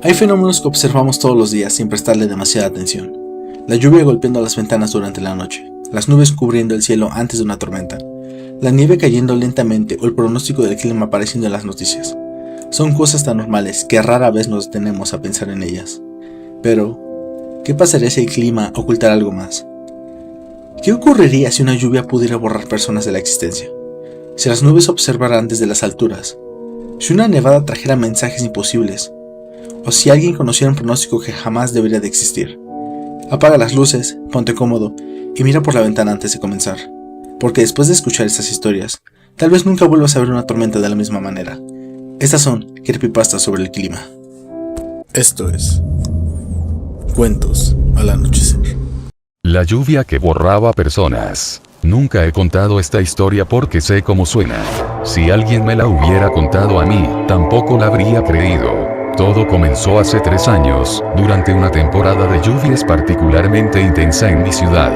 Hay fenómenos que observamos todos los días sin prestarle demasiada atención. La lluvia golpeando las ventanas durante la noche, las nubes cubriendo el cielo antes de una tormenta, la nieve cayendo lentamente o el pronóstico del clima apareciendo en las noticias. Son cosas tan normales que rara vez nos detenemos a pensar en ellas. Pero, ¿qué pasaría si el clima ocultara algo más? ¿Qué ocurriría si una lluvia pudiera borrar personas de la existencia? Si las nubes observaran desde las alturas, si una nevada trajera mensajes imposibles, o si alguien conociera un pronóstico que jamás debería de existir. Apaga las luces, ponte cómodo y mira por la ventana antes de comenzar, porque después de escuchar estas historias, tal vez nunca vuelvas a ver una tormenta de la misma manera. Estas son creepypastas sobre el clima. Esto es Cuentos al anochecer. La lluvia que borraba personas. Nunca he contado esta historia porque sé cómo suena. Si alguien me la hubiera contado a mí, tampoco la habría creído. Todo comenzó hace 3 años, durante una temporada de lluvias particularmente intensa en mi ciudad.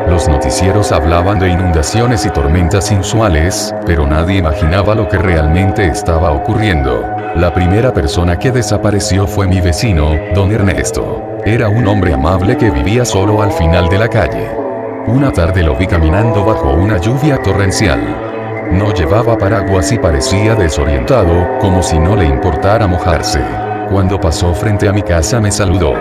Los noticieros hablaban de inundaciones y tormentas inusuales, pero nadie imaginaba lo que realmente estaba ocurriendo. La primera persona que desapareció fue mi vecino, don Ernesto. Era un hombre amable que vivía solo al final de la calle. Una tarde lo vi caminando bajo una lluvia torrencial. No llevaba paraguas y parecía desorientado, como si no le importara mojarse. Cuando pasó frente a mi casa me saludó.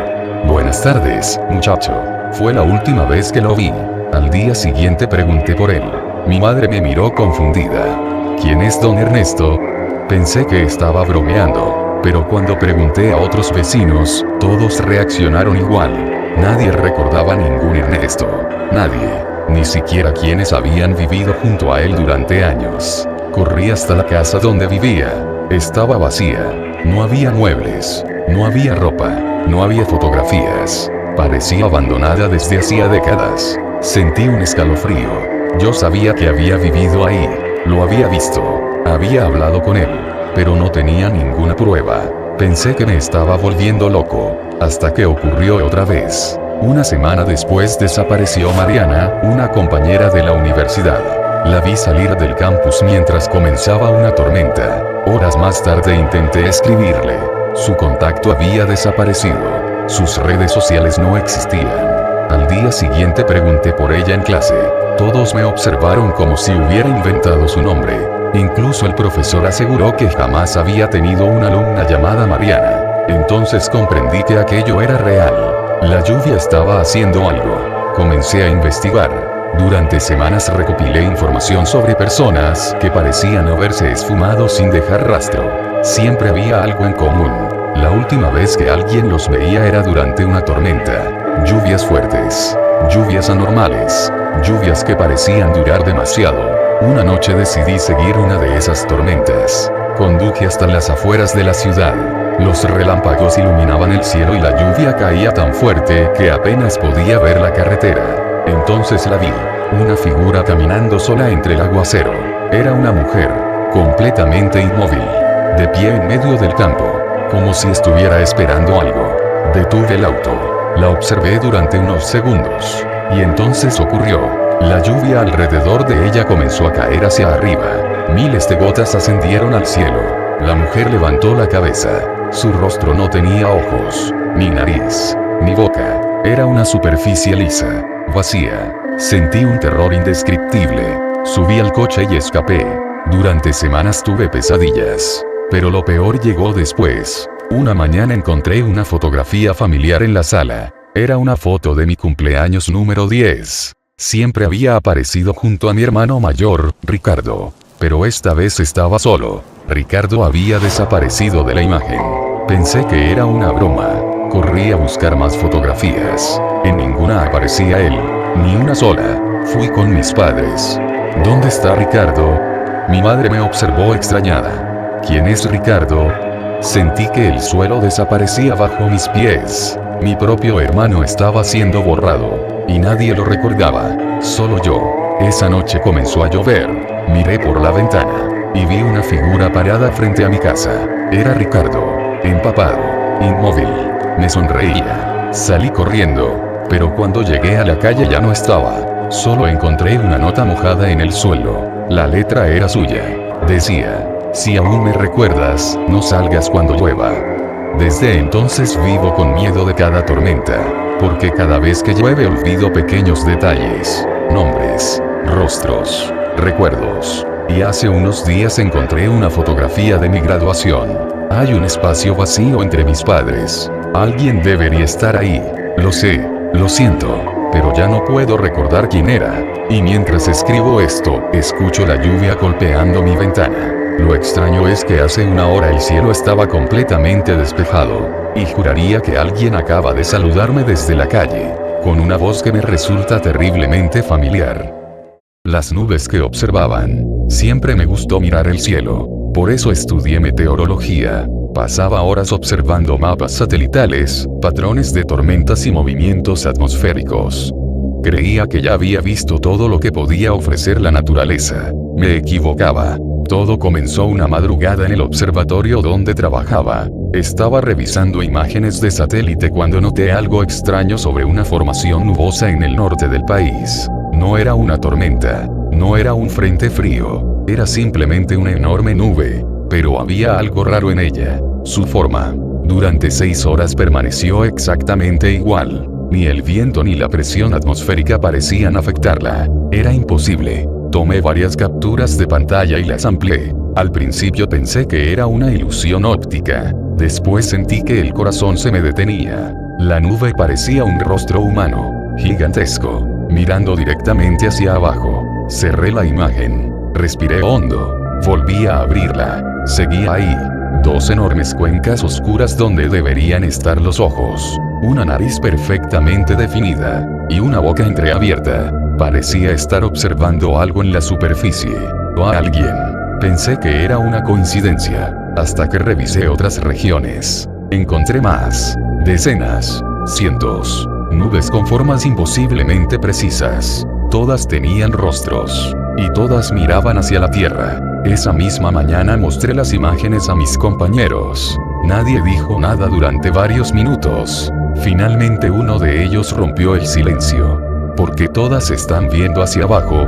«Buenas tardes, muchacho». Fue la última vez que lo vi. Al día siguiente pregunté por él. Mi madre me miró confundida. «¿Quién es don Ernesto?». Pensé que estaba bromeando, pero cuando pregunté a otros vecinos, todos reaccionaron igual. Nadie recordaba ningún Ernesto. Nadie. Ni siquiera quienes habían vivido junto a él durante años. Corrí hasta la casa donde vivía. Estaba vacía. No había muebles. No había ropa. No había fotografías. Parecía abandonada desde hacía décadas. Sentí un escalofrío. Yo sabía que había vivido ahí. Lo había visto. Había hablado con él. Pero no tenía ninguna prueba. Pensé que me estaba volviendo loco. Hasta que ocurrió otra vez. Una semana después desapareció Mariana, una compañera de la universidad. La vi salir del campus mientras comenzaba una tormenta. Horas más tarde intenté escribirle. Su contacto había desaparecido. Sus redes sociales no existían. Al día siguiente pregunté por ella en clase. Todos me observaron como si hubiera inventado su nombre. Incluso el profesor aseguró que jamás había tenido una alumna llamada Mariana. Entonces comprendí que aquello era real. La lluvia estaba haciendo algo. Comencé a investigar. Durante semanas recopilé información sobre personas que parecían haberse esfumado sin dejar rastro. Siempre había algo en común. La última vez que alguien los veía era durante una tormenta. Lluvias fuertes. Lluvias anormales. Lluvias que parecían durar demasiado. Una noche decidí seguir una de esas tormentas. Conduje hasta las afueras de la ciudad. Los relámpagos iluminaban el cielo y la lluvia caía tan fuerte que apenas podía ver la carretera. Entonces la vi. Una figura caminando sola entre el aguacero. Era una mujer, completamente inmóvil, de pie en medio del campo, como si estuviera esperando algo. Detuve el auto. La observé durante unos segundos. Y entonces ocurrió. La lluvia alrededor de ella comenzó a caer hacia arriba. Miles de gotas ascendieron al cielo. La mujer levantó la cabeza. Su rostro no tenía ojos, ni nariz, ni boca. Era una superficie lisa, vacía. Sentí un terror indescriptible. Subí al coche y escapé. Durante semanas tuve pesadillas. Pero lo peor llegó después. Una mañana encontré una fotografía familiar en la sala. Era una foto de mi cumpleaños número 10. Siempre había aparecido junto a mi hermano mayor, Ricardo. Pero esta vez estaba solo. Ricardo había desaparecido de la imagen. Pensé que era una broma. Corrí a buscar más fotografías. En ninguna aparecía él. Ni una sola. Fui con mis padres. ¿Dónde está Ricardo? Mi madre me observó extrañada. ¿Quién es Ricardo? Sentí que el suelo desaparecía bajo mis pies. Mi propio hermano estaba siendo borrado. Y nadie lo recordaba. Solo yo. Esa noche comenzó a llover. Miré por la ventana. Y vi una figura parada frente a mi casa. Era Ricardo. Empapado. Inmóvil. Me sonreía. Salí corriendo. Pero cuando llegué a la calle ya no estaba. Solo encontré una nota mojada en el suelo. La letra era suya. Decía: si aún me recuerdas, no salgas cuando llueva. Desde entonces vivo con miedo de cada tormenta, porque cada vez que llueve olvido pequeños detalles, nombres, rostros, recuerdos. Y hace unos días encontré una fotografía de mi graduación. Hay un espacio vacío entre mis padres. Alguien debería estar ahí. Lo sé, lo siento, pero ya no puedo recordar quién era. Y mientras escribo esto, escucho la lluvia golpeando mi ventana. Lo extraño es que hace una hora el cielo estaba completamente despejado, y juraría que alguien acaba de saludarme desde la calle, con una voz que me resulta terriblemente familiar. Las nubes que observaban. Siempre me gustó mirar el cielo, por eso estudié meteorología. Pasaba horas observando mapas satelitales, patrones de tormentas y movimientos atmosféricos. Creía que ya había visto todo lo que podía ofrecer la naturaleza. Me equivocaba. Todo comenzó una madrugada en el observatorio donde trabajaba. Estaba revisando imágenes de satélite cuando noté algo extraño sobre una formación nubosa en el norte del país. No era una tormenta, no era un frente frío, era simplemente una enorme nube, pero había algo raro en ella. Su forma, durante 6 horas permaneció exactamente igual. Ni el viento ni la presión atmosférica parecían afectarla. Era imposible. Tomé varias capturas de pantalla y las amplié. Al principio pensé que era una ilusión óptica. Después sentí que el corazón se me detenía. La nube parecía un rostro humano, gigantesco, mirando directamente hacia abajo. Cerré la imagen. Respiré hondo. Volví a abrirla. Seguía ahí. 2 enormes cuencas oscuras donde deberían estar los ojos. Una nariz perfectamente definida. Y una boca entreabierta. Parecía estar observando algo en la superficie. O a alguien. Pensé que era una coincidencia. Hasta que revisé otras regiones. Encontré más. Decenas. Cientos. Nubes con formas imposiblemente precisas. Todas tenían rostros. Y todas miraban hacia la tierra. Esa misma mañana mostré las imágenes a mis compañeros. Nadie dijo nada durante varios minutos. Finalmente uno de ellos rompió el silencio. ¿Por qué todas están viendo hacia abajo?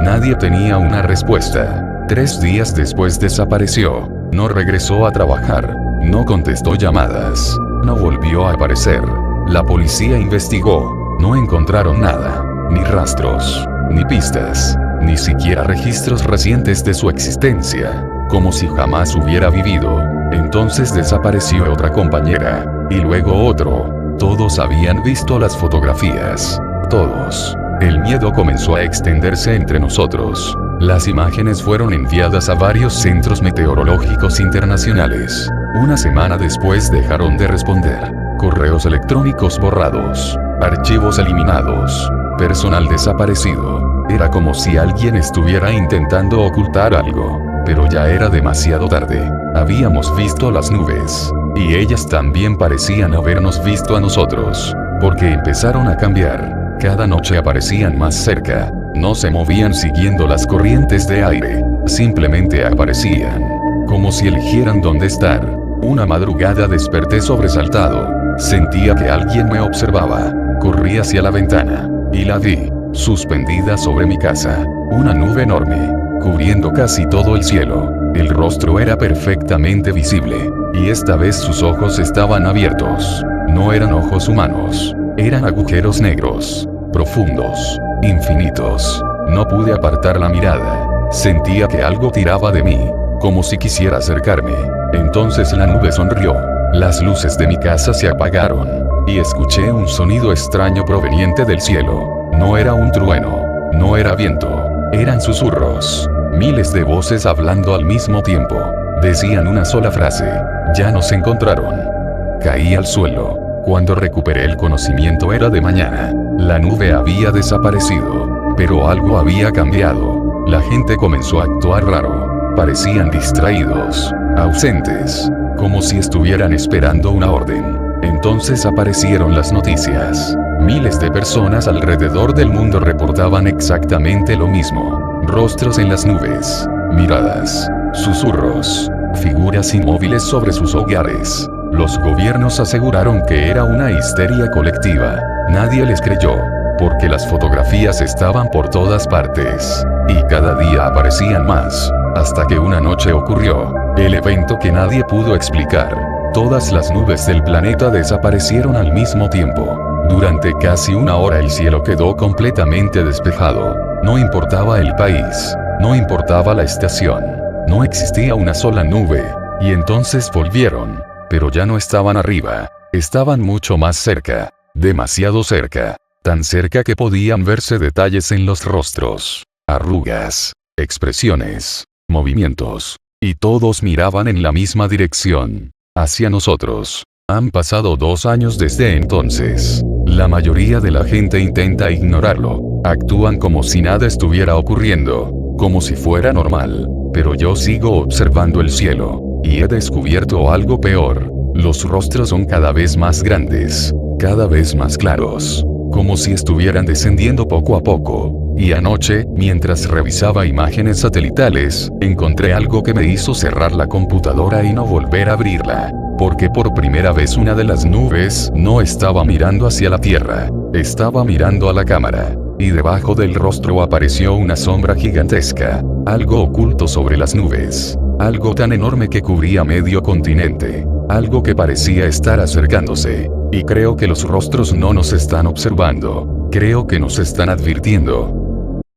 Nadie tenía una respuesta. 3 días después desapareció. No regresó a trabajar. No contestó llamadas. No volvió a aparecer. La policía investigó. No encontraron nada. Ni rastros. Ni pistas. Ni siquiera registros recientes de su existencia. Como si jamás hubiera vivido. Entonces desapareció otra compañera. Y luego otro. Todos habían visto las fotografías. Todos. El miedo comenzó a extenderse entre nosotros. Las imágenes fueron enviadas a varios centros meteorológicos internacionales. Una semana después dejaron de responder. Correos electrónicos borrados. Archivos eliminados. Personal desaparecido. Era como si alguien estuviera intentando ocultar algo. Pero ya era demasiado tarde. Habíamos visto las nubes. Y ellas también parecían habernos visto a nosotros. Porque empezaron a cambiar. Cada noche aparecían más cerca. No se movían siguiendo las corrientes de aire. Simplemente aparecían. Como si eligieran dónde estar. Una madrugada desperté sobresaltado. Sentía que alguien me observaba. Corrí hacia la ventana. Y la vi. Suspendida sobre mi casa. Una nube enorme. Cubriendo casi todo el cielo. El rostro era perfectamente visible. Y esta vez sus ojos estaban abiertos. No eran ojos humanos. Eran agujeros negros. Profundos. Infinitos. No pude apartar la mirada. Sentía que algo tiraba de mí. Como si quisiera acercarme. Entonces la nube sonrió. Las luces de mi casa se apagaron. Y escuché un sonido extraño proveniente del cielo. No era un trueno. No era viento. Eran susurros. Miles de voces hablando al mismo tiempo. Decían una sola frase. Ya nos encontraron. Caí al suelo. Cuando recuperé el conocimiento era de mañana. La nube había desaparecido. Pero algo había cambiado. La gente comenzó a actuar raro. Parecían distraídos. Ausentes. Como si estuvieran esperando una orden. Entonces aparecieron las noticias. Miles de personas alrededor del mundo reportaban exactamente lo mismo. Rostros en las nubes. Miradas. Susurros. Figuras inmóviles sobre sus hogares. Los gobiernos aseguraron que era una histeria colectiva. Nadie les creyó. Porque las fotografías estaban por todas partes. Y cada día aparecían más. Hasta que una noche ocurrió. El evento que nadie pudo explicar. Todas las nubes del planeta desaparecieron al mismo tiempo. Durante casi una hora el cielo quedó completamente despejado. No importaba el país, no importaba la estación, no existía una sola nube. Y entonces volvieron, pero ya no estaban arriba, estaban mucho más cerca, demasiado cerca, tan cerca que podían verse detalles en los rostros, arrugas, expresiones, movimientos, y todos miraban en la misma dirección, hacia nosotros. Han pasado 2 años desde entonces. La mayoría de la gente intenta ignorarlo, actúan como si nada estuviera ocurriendo, como si fuera normal, pero yo sigo observando el cielo, y he descubierto algo peor. Los rostros son cada vez más grandes, cada vez más claros, como si estuvieran descendiendo poco a poco. Y anoche, mientras revisaba imágenes satelitales, encontré algo que me hizo cerrar la computadora y no volver a abrirla. Porque por primera vez una de las nubes no estaba mirando hacia la Tierra, estaba mirando a la cámara. Y debajo del rostro apareció una sombra gigantesca, algo oculto sobre las nubes, algo tan enorme que cubría medio continente, algo que parecía estar acercándose. Y creo que los rostros no nos están observando, creo que nos están advirtiendo.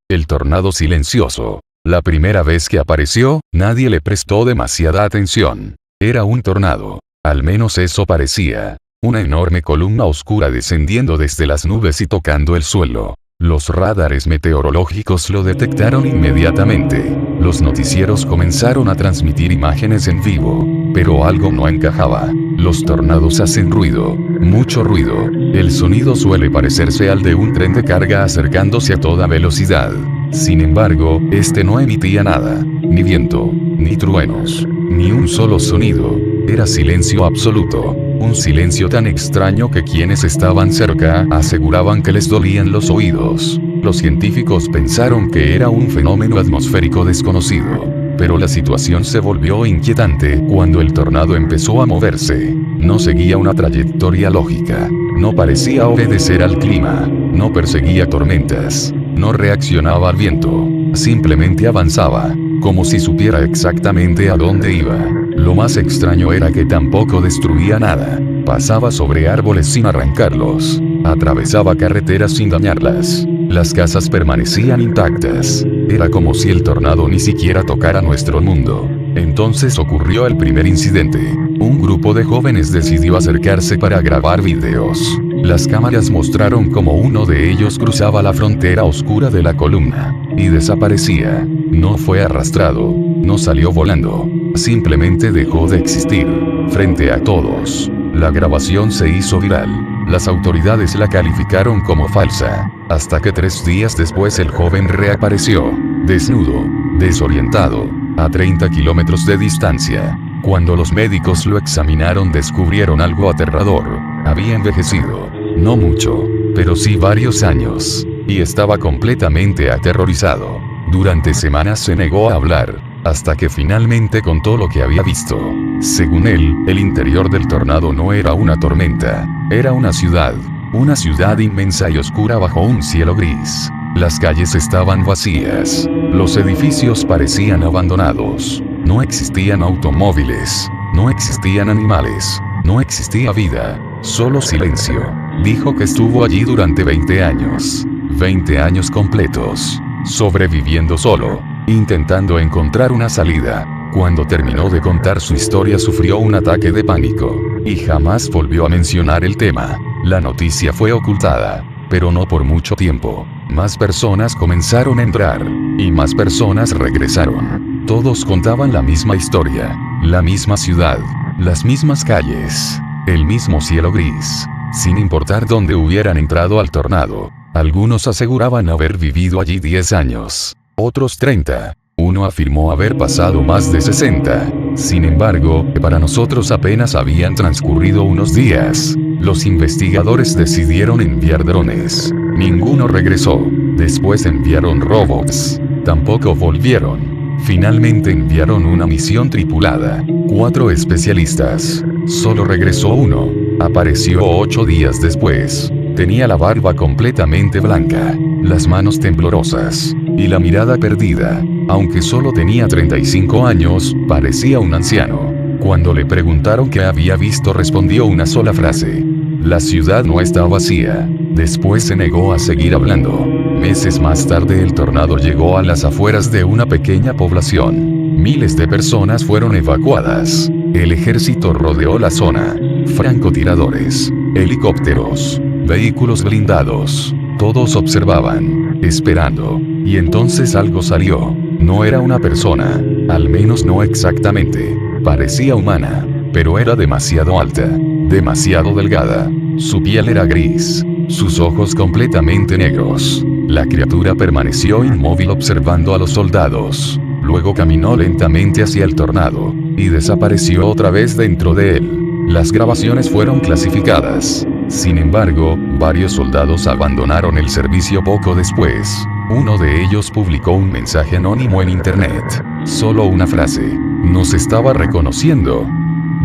El tornado silencioso. La primera vez que apareció, nadie le prestó demasiada atención. Era un tornado. Al menos eso parecía. Una enorme columna oscura descendiendo desde las nubes y tocando el suelo. Los radares meteorológicos lo detectaron inmediatamente. Los noticieros comenzaron a transmitir imágenes en vivo. Pero algo no encajaba. Los tornados hacen ruido, mucho ruido. El sonido suele parecerse al de un tren de carga acercándose a toda velocidad. Sin embargo, este no emitía nada. Ni viento, ni truenos, ni un solo sonido. Era silencio absoluto. Un silencio tan extraño que quienes estaban cerca aseguraban que les dolían los oídos. Los científicos pensaron que era un fenómeno atmosférico desconocido. Pero la situación se volvió inquietante cuando el tornado empezó a moverse. No seguía una trayectoria lógica. No parecía obedecer al clima. No perseguía tormentas. No reaccionaba al viento. Simplemente avanzaba, como si supiera exactamente a dónde iba. Lo más extraño era que tampoco destruía nada. Pasaba sobre árboles sin arrancarlos. Atravesaba carreteras sin dañarlas. Las casas permanecían intactas. Era como si el tornado ni siquiera tocara nuestro mundo. Entonces ocurrió el primer incidente. Un grupo de jóvenes decidió acercarse para grabar videos. Las cámaras mostraron cómo uno de ellos cruzaba la frontera oscura de la columna. Y desaparecía. No fue arrastrado. No salió volando. Simplemente dejó de existir. Frente a todos. La grabación se hizo viral. Las autoridades la calificaron como falsa. Hasta que 3 días después el joven reapareció. Desnudo. Desorientado. A 30 kilómetros de distancia. Cuando los médicos lo examinaron descubrieron algo aterrador. Había envejecido. No mucho. Pero sí varios años. Y estaba completamente aterrorizado. Durante semanas se negó a hablar. Hasta que finalmente contó lo que había visto. Según él, el interior del tornado no era una tormenta. Era una ciudad. Una ciudad inmensa y oscura bajo un cielo gris. Las calles estaban vacías. Los edificios parecían abandonados. No existían automóviles. No existían animales. No existía vida. Solo silencio. Dijo que estuvo allí durante 20 años. 20 años completos. Sobreviviendo solo. Intentando encontrar una salida. Cuando terminó de contar su historia sufrió un ataque de pánico. Y jamás volvió a mencionar el tema. La noticia fue ocultada. Pero no por mucho tiempo. Más personas comenzaron a entrar. Y más personas regresaron. Todos contaban la misma historia. La misma ciudad. Las mismas calles. El mismo cielo gris. Sin importar dónde hubieran entrado al tornado. Algunos aseguraban haber vivido allí 10 años. Otros 30. Uno afirmó haber pasado más de 60. Sin embargo, para nosotros apenas habían transcurrido unos días. Los investigadores decidieron enviar drones. Ninguno regresó. Después enviaron robots. Tampoco volvieron. Finalmente enviaron una misión tripulada. 4 especialistas. Solo regresó uno. Apareció 8 días después. Tenía la barba completamente blanca, las manos temblorosas, y la mirada perdida. Aunque solo tenía 35 años, parecía un anciano. Cuando le preguntaron qué había visto, respondió una sola frase: la ciudad no está vacía. Después se negó a seguir hablando. Meses más tarde el tornado llegó a las afueras de una pequeña población. Miles de personas fueron evacuadas. El ejército rodeó la zona. Francotiradores, helicópteros, vehículos blindados. Todos observaban, esperando. Y entonces algo salió. No era una persona, al menos no exactamente. Parecía humana, pero era demasiado alta, demasiado delgada. Su piel era gris, sus ojos completamente negros. La criatura permaneció inmóvil observando a los soldados. Luego caminó lentamente hacia el tornado, y desapareció otra vez dentro de él. Las grabaciones fueron clasificadas. Sin embargo, varios soldados abandonaron el servicio poco después. Uno de ellos publicó un mensaje anónimo en internet. Solo una frase: nos estaba reconociendo.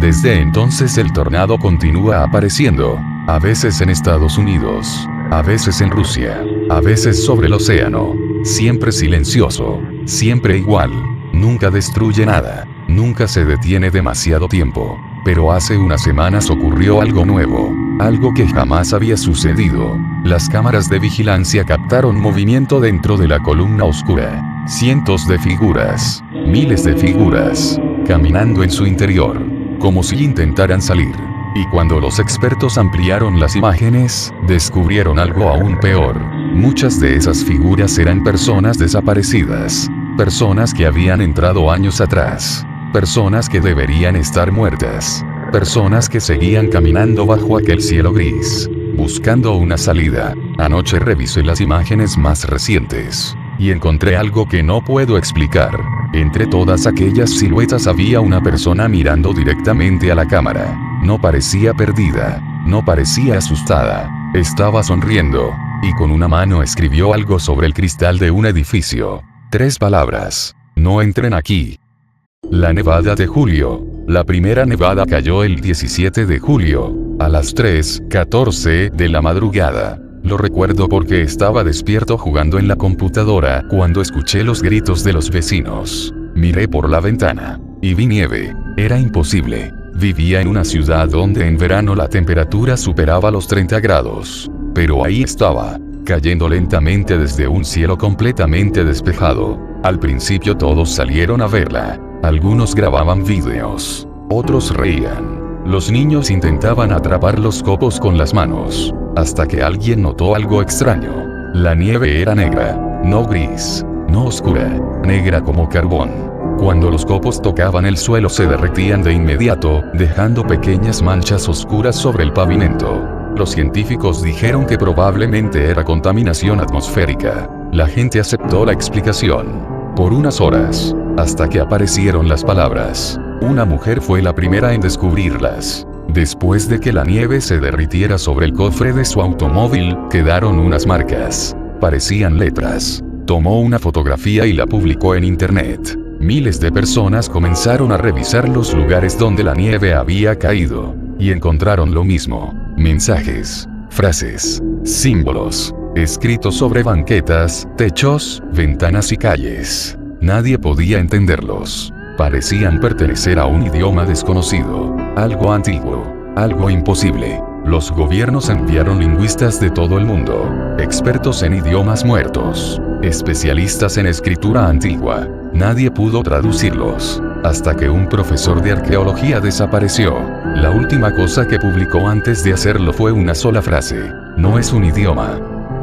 Desde entonces el tornado continúa apareciendo. A veces en Estados Unidos, a veces en Rusia, a veces sobre el océano. Siempre silencioso, siempre igual. Nunca destruye nada, nunca se detiene demasiado tiempo. Pero hace unas semanas ocurrió algo nuevo, algo que jamás había sucedido. Las cámaras de vigilancia captaron movimiento dentro de la columna oscura. Cientos de figuras, miles de figuras, caminando en su interior, como si intentaran salir. Y cuando los expertos ampliaron las imágenes, descubrieron algo aún peor. Muchas de esas figuras eran personas desaparecidas. Personas que habían entrado años atrás. Personas que deberían estar muertas. Personas que seguían caminando bajo aquel cielo gris, buscando una salida. Anoche revisé las imágenes más recientes, y encontré algo que no puedo explicar. Entre todas aquellas siluetas había una persona mirando directamente a la cámara. No parecía perdida, no parecía asustada. Estaba sonriendo, y con una mano escribió algo sobre el cristal de un edificio. 3 palabras: no entren aquí. La nevada de julio. La primera nevada cayó el 17 de julio, a las 3:14 de la madrugada. Lo recuerdo porque estaba despierto jugando en la computadora cuando escuché los gritos de los vecinos. Miré por la ventana, y vi nieve. Era imposible. Vivía en una ciudad donde en verano la temperatura superaba los 30 grados. Pero ahí estaba, cayendo lentamente desde un cielo completamente despejado. Al principio todos salieron a verla. Algunos grababan vídeos. Otros reían. Los niños intentaban atrapar los copos con las manos. Hasta que alguien notó algo extraño. La nieve era negra, no gris, no oscura, negra como carbón. Cuando los copos tocaban el suelo se derretían de inmediato, dejando pequeñas manchas oscuras sobre el pavimento. Los científicos dijeron que probablemente era contaminación atmosférica. La gente aceptó la explicación. Por unas horas, hasta que aparecieron las palabras. Una mujer fue la primera en descubrirlas. Después de que la nieve se derritiera sobre el cofre de su automóvil, quedaron unas marcas. Parecían letras. Tomó una fotografía y la publicó en internet. Miles de personas comenzaron a revisar los lugares donde la nieve había caído. Y encontraron lo mismo. Mensajes, frases, símbolos, escritos sobre banquetas, techos, ventanas y calles. Nadie podía entenderlos. Parecían pertenecer a un idioma desconocido, algo antiguo, algo imposible. Los gobiernos enviaron lingüistas de todo el mundo, expertos en idiomas muertos, especialistas en escritura antigua. Nadie pudo traducirlos, hasta que un profesor de arqueología desapareció. La última cosa que publicó antes de hacerlo fue una sola frase: no es un idioma,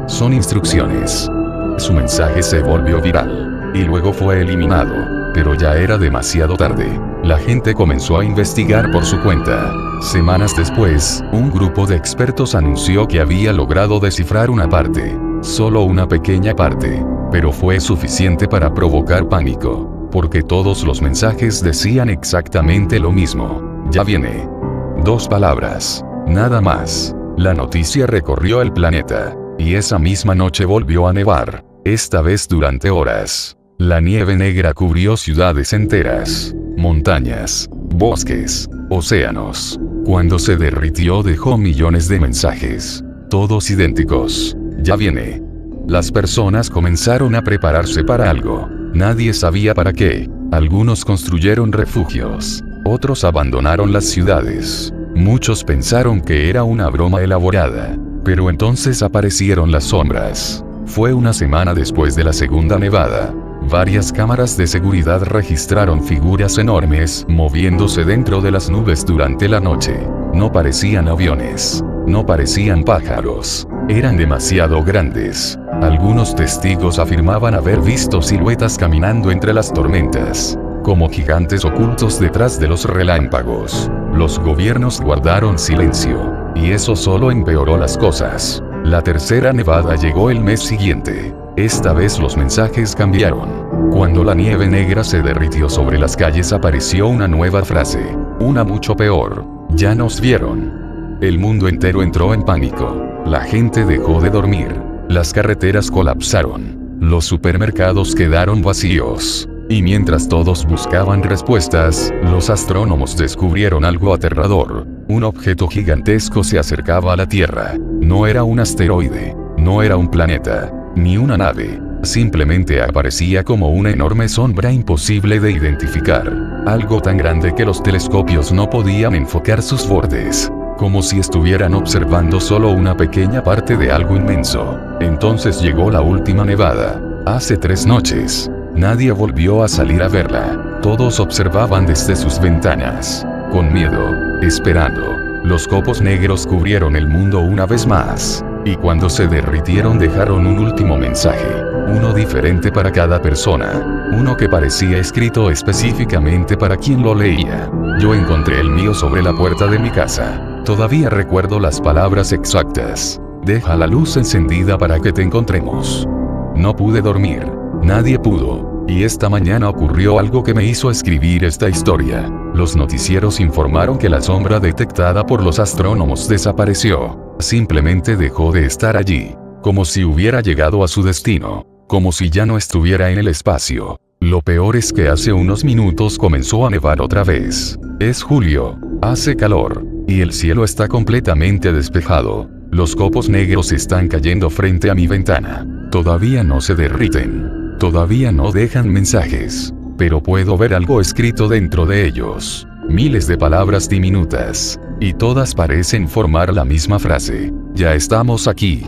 son instrucciones. Su mensaje se volvió viral, y luego fue eliminado. Pero ya era demasiado tarde. La gente comenzó a investigar por su cuenta. Semanas después, un grupo de expertos anunció que había logrado descifrar una parte. Solo una pequeña parte. Pero fue suficiente para provocar pánico. Porque todos los mensajes decían exactamente lo mismo. Ya viene. 2 palabras. Nada más. La noticia recorrió el planeta. Y esa misma noche volvió a nevar. Esta vez durante horas. La nieve negra cubrió ciudades enteras, montañas, bosques, océanos. Cuando se derritió dejó millones de mensajes, todos idénticos. Ya viene. Las personas comenzaron a prepararse para algo. Nadie sabía para qué. Algunos construyeron refugios. Otros abandonaron las ciudades. Muchos pensaron que era una broma elaborada. Pero entonces aparecieron las sombras. Fue una semana después de la segunda nevada. Varias cámaras de seguridad registraron figuras enormes moviéndose dentro de las nubes durante la noche. No parecían aviones. No parecían pájaros. Eran demasiado grandes. Algunos testigos afirmaban haber visto siluetas caminando entre las tormentas, como gigantes ocultos detrás de los relámpagos. Los gobiernos guardaron silencio, y eso solo empeoró las cosas. La tercera nevada llegó el mes siguiente. Esta vez los mensajes cambiaron. Cuando la nieve negra se derritió sobre las calles apareció una nueva frase. Una mucho peor. Ya nos vieron. El mundo entero entró en pánico. La gente dejó de dormir. Las carreteras colapsaron. Los supermercados quedaron vacíos. Y mientras todos buscaban respuestas, los astrónomos descubrieron algo aterrador. Un objeto gigantesco se acercaba a la Tierra. No era un asteroide. No era un planeta. Ni una nave. Simplemente aparecía como una enorme sombra imposible de identificar. Algo tan grande que los telescopios no podían enfocar sus bordes. Como si estuvieran observando solo una pequeña parte de algo inmenso. Entonces llegó la última nevada. Hace 3 noches. Nadie volvió a salir a verla. Todos observaban desde sus ventanas. Con miedo. Esperando. Los copos negros cubrieron el mundo una vez más. Y cuando se derritieron dejaron un último mensaje. Uno diferente para cada persona. Uno que parecía escrito específicamente para quien lo leía. Yo encontré el mío sobre la puerta de mi casa. Todavía recuerdo las palabras exactas. Deja la luz encendida para que te encontremos. No pude dormir. Nadie pudo. Y esta mañana ocurrió algo que me hizo escribir esta historia. Los noticieros informaron que la sombra detectada por los astrónomos desapareció. Simplemente dejó de estar allí. Como si hubiera llegado a su destino. Como si ya no estuviera en el espacio. Lo peor es que hace unos minutos comenzó a nevar otra vez. Es julio. Hace calor. Y el cielo está completamente despejado. Los copos negros están cayendo frente a mi ventana. Todavía no se derriten. Todavía no dejan mensajes. Pero puedo ver algo escrito dentro de ellos. Miles de palabras diminutas. Y todas parecen formar la misma frase. Ya estamos aquí.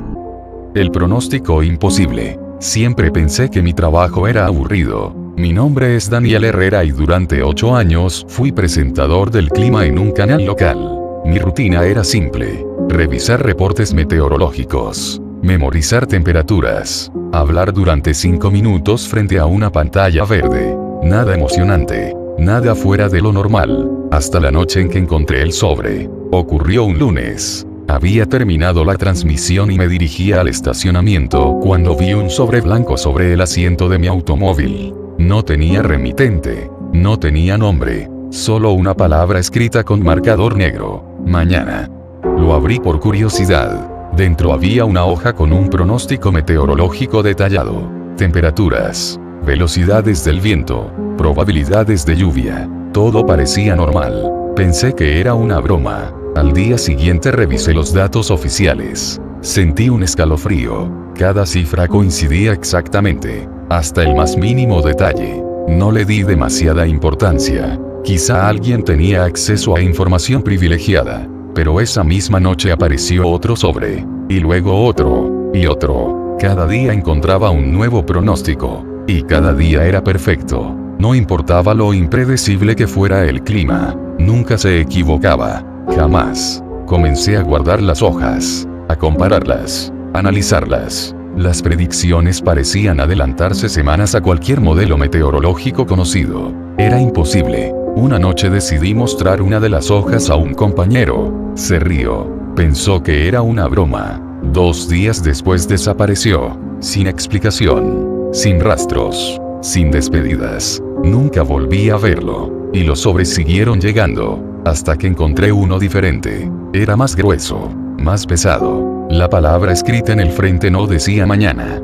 El pronóstico imposible. Siempre pensé que mi trabajo era aburrido. Mi nombre es Daniel Herrera y durante 8 años fui presentador del clima en un canal local. Mi rutina era simple. Revisar reportes meteorológicos. Memorizar temperaturas. Hablar durante 5 minutos frente a una pantalla verde. Nada emocionante. Nada fuera de lo normal. Hasta la noche en que encontré el sobre. Ocurrió un lunes. Había terminado la transmisión y me dirigía al estacionamiento cuando vi un sobre blanco sobre el asiento de mi automóvil. No tenía remitente. No tenía nombre. Solo una palabra escrita con marcador negro. Mañana. Lo abrí por curiosidad. Dentro había una hoja con un pronóstico meteorológico detallado. Temperaturas. Velocidades del viento. Probabilidades de lluvia. Todo parecía normal. Pensé que era una broma. Al día siguiente revisé los datos oficiales. Sentí un escalofrío. Cada cifra coincidía exactamente. Hasta el más mínimo detalle. No le di demasiada importancia. Quizá alguien tenía acceso a información privilegiada. Pero esa misma noche apareció otro sobre. Y luego otro. Y otro. Cada día encontraba un nuevo pronóstico. Y cada día era perfecto. No importaba lo impredecible que fuera el clima. Nunca se equivocaba. Jamás. Comencé a guardar las hojas. A compararlas. Analizarlas. Las predicciones parecían adelantarse semanas a cualquier modelo meteorológico conocido. Era imposible. Una noche decidí mostrar una de las hojas a un compañero. Se rió. Pensó que era una broma. 2 días después desapareció. Sin explicación. Sin rastros. Sin despedidas. Nunca volví a verlo. Y los sobres siguieron llegando. Hasta que encontré uno diferente. Era más grueso. Más pesado. La palabra escrita en el frente no decía mañana.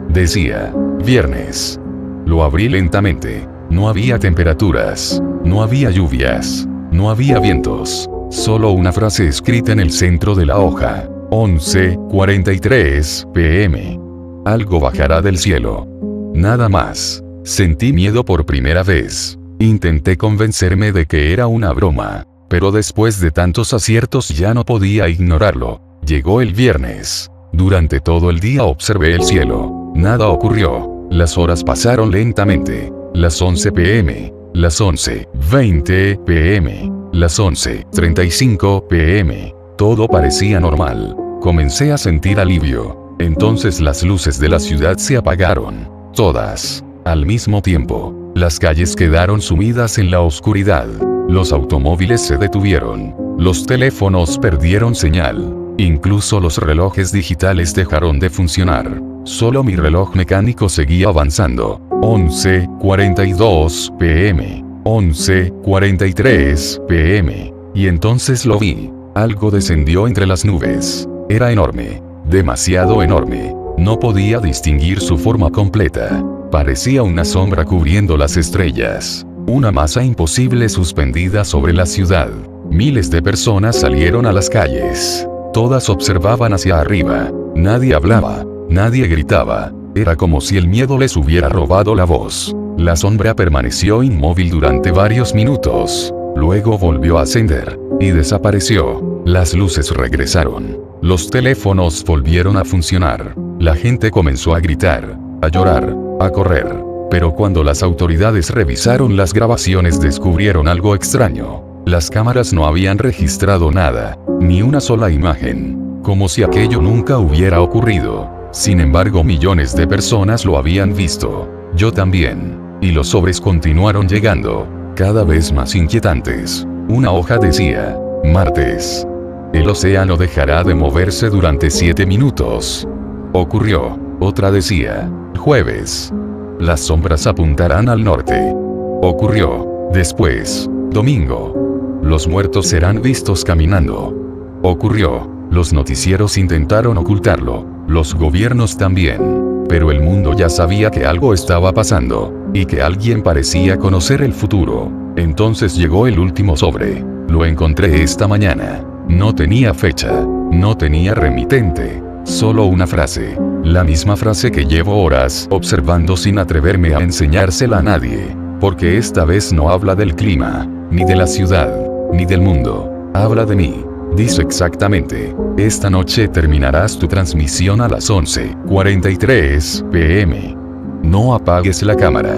Decía, viernes. Lo abrí lentamente. No había temperaturas. No había lluvias. No había vientos. Solo una frase escrita en el centro de la hoja. 11:43 p.m. Algo bajará del cielo. Nada más. Sentí miedo por primera vez. Intenté convencerme de que era una broma, pero después de tantos aciertos ya no podía ignorarlo. Llegó el viernes. Durante todo el día observé el cielo. Nada ocurrió. Las horas pasaron lentamente. Las 11 p.m., las 11:20 p.m., las 11:35 p.m. Todo parecía normal. Comencé a sentir alivio. Entonces las luces de la ciudad se apagaron. Todas. Al mismo tiempo. Las calles quedaron sumidas en la oscuridad. Los automóviles se detuvieron. Los teléfonos perdieron señal. Incluso los relojes digitales dejaron de funcionar. Solo mi reloj mecánico seguía avanzando. 11:42 p.m. 11:43 p.m. Y entonces lo vi. Algo descendió entre las nubes. Era enorme. Demasiado enorme. No podía distinguir su forma completa. Parecía una sombra cubriendo las estrellas. Una masa imposible suspendida sobre la ciudad. Miles de personas salieron a las calles. Todas observaban hacia arriba. Nadie hablaba. Nadie gritaba. Era como si el miedo les hubiera robado la voz. La sombra permaneció inmóvil durante varios minutos. Luego volvió a ascender. Y desapareció. Las luces regresaron. Los teléfonos volvieron a funcionar. La gente comenzó a gritar, a llorar, a correr. Pero cuando las autoridades revisaron las grabaciones descubrieron algo extraño. Las cámaras no habían registrado nada, ni una sola imagen. Como si aquello nunca hubiera ocurrido. Sin embargo, millones de personas lo habían visto. Yo también. Y los sobres continuaron llegando, cada vez más inquietantes. Una hoja decía, martes. El océano dejará de moverse durante 7 minutos. Ocurrió. Otra decía, jueves. Las sombras apuntarán al norte. Ocurrió. Después, domingo. Los muertos serán vistos caminando. Ocurrió. Los noticieros intentaron ocultarlo. Los gobiernos también. Pero el mundo ya sabía que algo estaba pasando. Y que alguien parecía conocer el futuro. Entonces llegó el último sobre. Lo encontré esta mañana. No tenía fecha. No tenía remitente. Solo una frase. La misma frase que llevo horas observando sin atreverme a enseñársela a nadie. Porque esta vez no habla del clima, ni de la ciudad, ni del mundo. Habla de mí. Dice exactamente, esta noche terminarás tu transmisión a las 11:43 p.m. No apagues la cámara.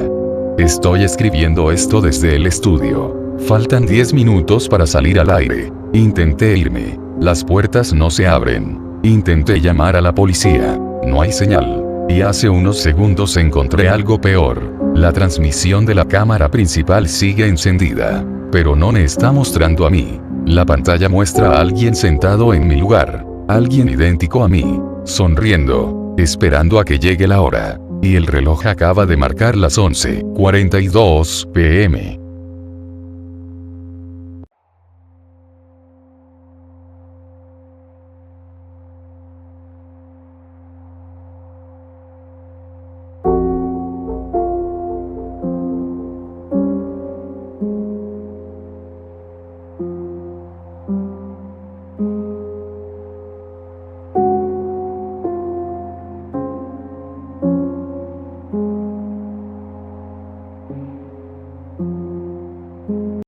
Estoy escribiendo esto desde el estudio. Faltan 10 minutos para salir al aire. Intenté irme. Las puertas no se abren. Intenté llamar a la policía. No hay señal. Y hace unos segundos encontré algo peor. La transmisión de la cámara principal sigue encendida. Pero no me está mostrando a mí. La pantalla muestra a alguien sentado en mi lugar. Alguien idéntico a mí. Sonriendo. Esperando a que llegue la hora. Y el reloj acaba de marcar las 11:42 p.m.